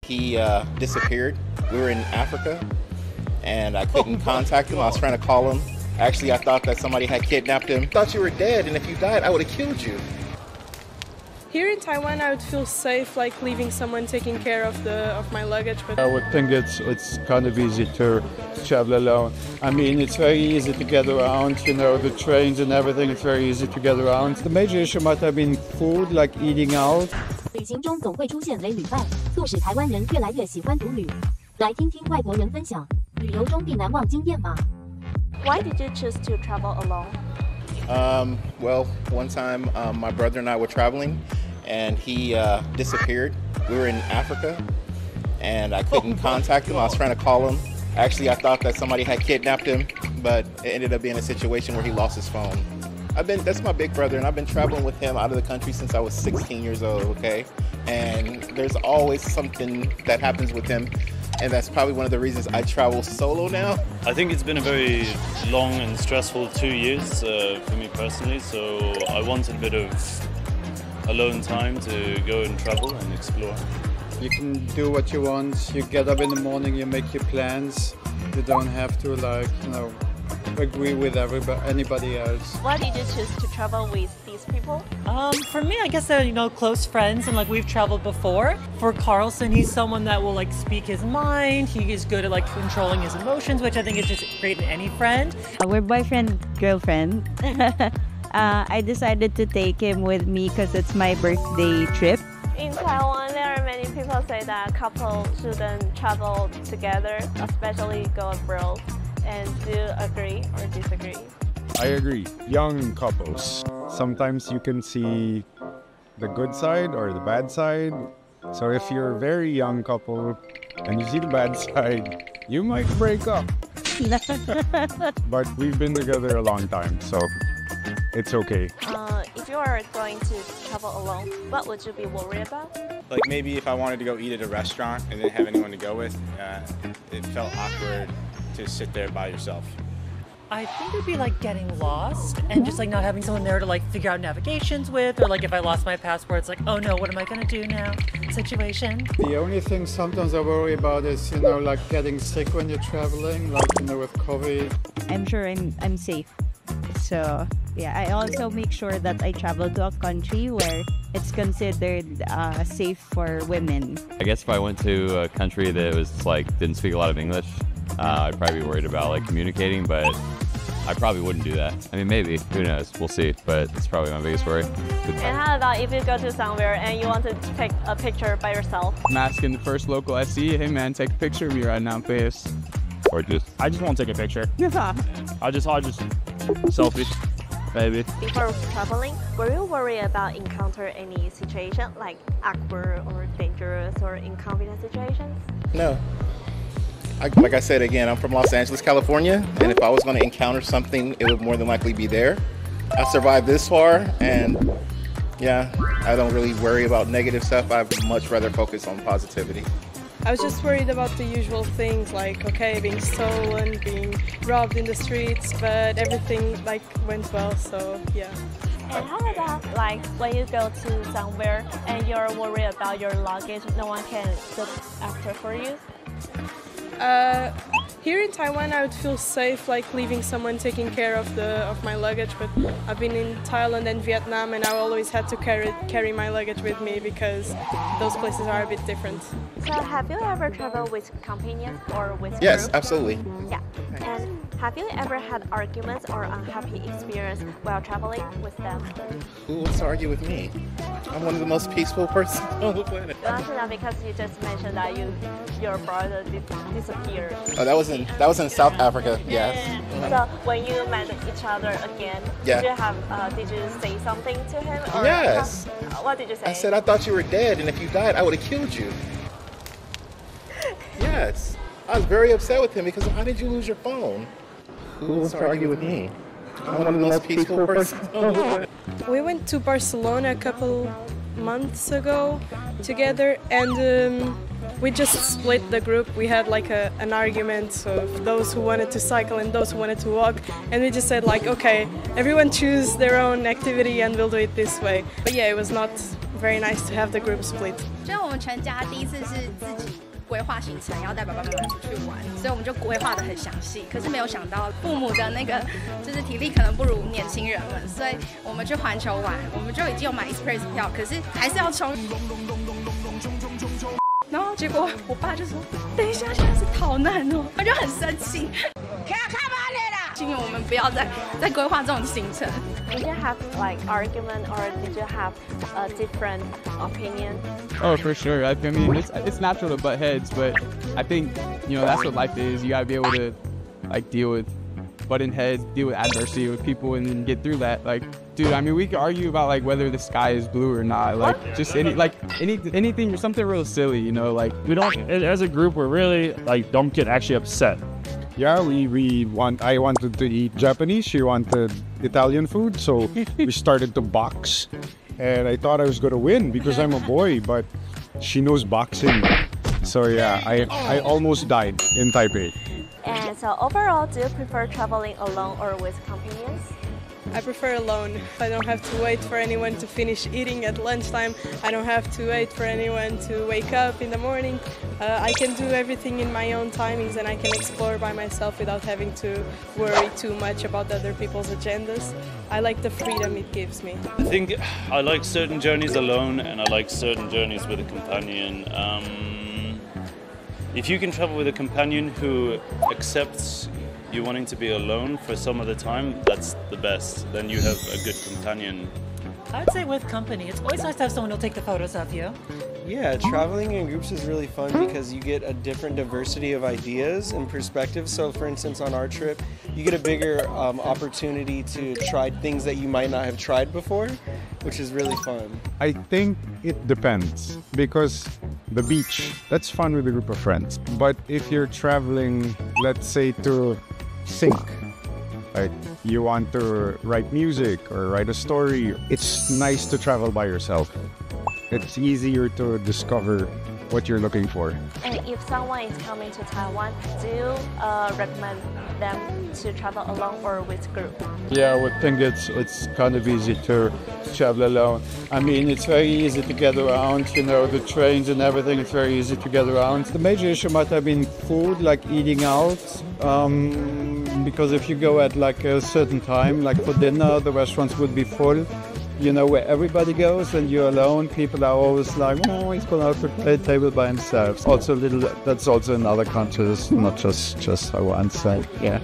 He disappeared. We were in Africa, and I couldn't contact him. I was trying to call him. Actually, I thought that somebody had kidnapped him. I thought you were dead, and if you died, I would have killed you. Here in Taiwan, I would feel safe, like leaving someone taking care of my luggage. But I would think it's kind of easy to travel alone. I mean, it's very easy to get around, you know, the trains and everything, it's very easy to get around. The major issue might have been food, like eating out. 旅行中总会出现雷旅伴，促使台湾人越来越喜欢独旅。来听听外国人分享旅游中必难忘经验吧。Why did you choose to travel alone? Well, one time my brother and I were traveling, and he disappeared. We were in Africa, and I couldn't contact him. I was trying to call him. Actually, I thought that somebody had kidnapped him, but it ended up being a situation where he lost his phone. That's my big brother, and I've been traveling with him out of the country since I was 16 years old, okay? And there's always something that happens with him, and that's probably one of the reasons I travel solo now. I think it's been a very long and stressful 2 years for me personally, so I wanted a bit of alone time to go and travel and explore. You can do what you want, you get up in the morning, you make your plans. You don't have to, like, you know, agree with anybody else. Why did you choose to travel with these people? For me, I guess they're, you know, close friends and like we've traveled before. For Carlson, he's someone that will like speak his mind. He is good at like controlling his emotions, which I think is just great in any friend. We're boyfriend, girlfriend. I decided to take him with me because it's my birthday trip. In Taiwan, there are many people say that couples shouldn't travel together, especially go abroad. And do you agree or disagree? I agree. Young couples. Sometimes you can see the good side or the bad side. So if you're a very young couple and you see the bad side, you might break up. But we've been together a long time, so it's okay. If you are going to travel alone, what would you be worried about? Like maybe if I wanted to go eat at a restaurant and didn't have anyone to go with, it felt awkward to sit there by yourself. I think it'd be like getting lost and just like not having someone there to like figure out navigations with, or like if I lost my passport, it's like, oh no, what am I gonna do now? Situation. The only thing sometimes I worry about is, you know, like getting sick when you're traveling, like, you know, with COVID. I'm sure I'm safe. So yeah, I also make sure that I travel to a country where it's considered safe for women. I guess if I went to a country that was like didn't speak a lot of English, I'd probably be worried about like communicating, but I probably wouldn't do that. I mean, maybe, who knows, we'll see, but it's probably my biggest worry. And how about if you go to somewhere and you want to take a picture by yourself? I'm asking the first local I see, hey man, take a picture of me right now, please. Or I just want to take a picture. Yeah. I'll just selfie, baby. Before traveling, were you worried about encounter any situation like awkward or dangerous or inconvenient situations? No. Like I said again, I'm from Los Angeles, California, and if I was going to encounter something, it would more than likely be there. I survived this far, and yeah, I don't really worry about negative stuff. I'd much rather focus on positivity. I was just worried about the usual things like, okay, being stolen, being robbed in the streets, but everything like went well, so yeah. And how about like when you go to somewhere and you're worried about your luggage, no one can look after for you? Here in Taiwan, I would feel safe, like leaving someone taking care of my luggage. But I've been in Thailand and Vietnam, and I always had to carry my luggage with me because those places are a bit different. So, have you ever traveled with companions or with Yes, group? absolutely. Yeah. And have you ever had arguments or unhappy experience while traveling with them? Who wants to argue with me? I'm one of the most peaceful persons on the planet. You want to know because you just mentioned that your brother disappeared. Oh, that was in South Africa. Yes. So when you met each other again, yeah. Did you say something to him? Or yes. What did you say? I said I thought you were dead, and if you died, I would have killed you. Yes. I was very upset with him because how did you lose your phone? Who wants to argue with me? I'm one of the most peaceful persons on the planet. We went to Barcelona a couple months ago together, and we just split the group. We had like an argument of those who wanted to cycle and those who wanted to walk, and we just said like, okay, everyone choose their own activity and we'll do it this way. But yeah, it was not very nice to have the group split. 就我们全家第一次是自己规划行程，要带爸爸妈妈出去玩，所以我们就规划得很详细。可是没有想到父母的那个就是体力可能不如年轻人们，所以我们去环球玩，我们就已经有买 Express 票，可是还是要冲。然后结果我爸就说：“等一下，现在是逃难哦！”我就很生气。建议我们不要再规划这种行程。Did you have like argument or did you have a different opinion? Oh, for sure. I mean, it's natural to butt heads, but I think that's what life is. You gotta be able to like deal with butting heads, deal with adversity with people, and then get through that. Like, dude, I mean, we could argue about like whether the sky is blue or not. Like, just anything or something real silly, Like we don't, as a group, we're really like don't get actually upset. Yeah, I wanted to eat Japanese, she wanted Italian food, so we started to box. And I thought I was going to win because I'm a boy, but she knows boxing. So yeah, I almost died in Taipei. And so overall, do you prefer traveling alone or with companions? I prefer alone. I don't have to wait for anyone to finish eating at lunchtime. I don't have to wait for anyone to wake up in the morning. I can do everything in my own timings and I can explore by myself without having to worry too much about other people's agendas. I like the freedom it gives me. I think I like certain journeys alone and I like certain journeys with a companion. If you can travel with a companion who accepts you wanting to be alone for some of the time, that's the best. Then you have a good companion. I would say with company. It's always nice to have someone who'll take the photos of you. Yeah, traveling in groups is really fun because you get a different diversity of ideas and perspectives. So for instance, on our trip, you get a bigger opportunity to try things that you might not have tried before, which is really fun. I think it depends because the beach, that's fun with a group of friends. But if you're traveling, let's say to think, right? You want to write music or write a story, it's nice to travel by yourself. It's easier to discover what you're looking for. And if someone is coming to Taiwan, do you recommend them to travel alone or with group? Yeah, I would think it's kind of easy to travel alone. I mean, it's very easy to get around, the trains and everything, it's very easy to get around. The major issue might have been food, like eating out, because if you go at like a certain time, like for dinner, the restaurants would be full. Where everybody goes and you're alone, people are always like, oh, he's going out to play table by himself. Also that's also in other countries, not just Taiwan. So yeah.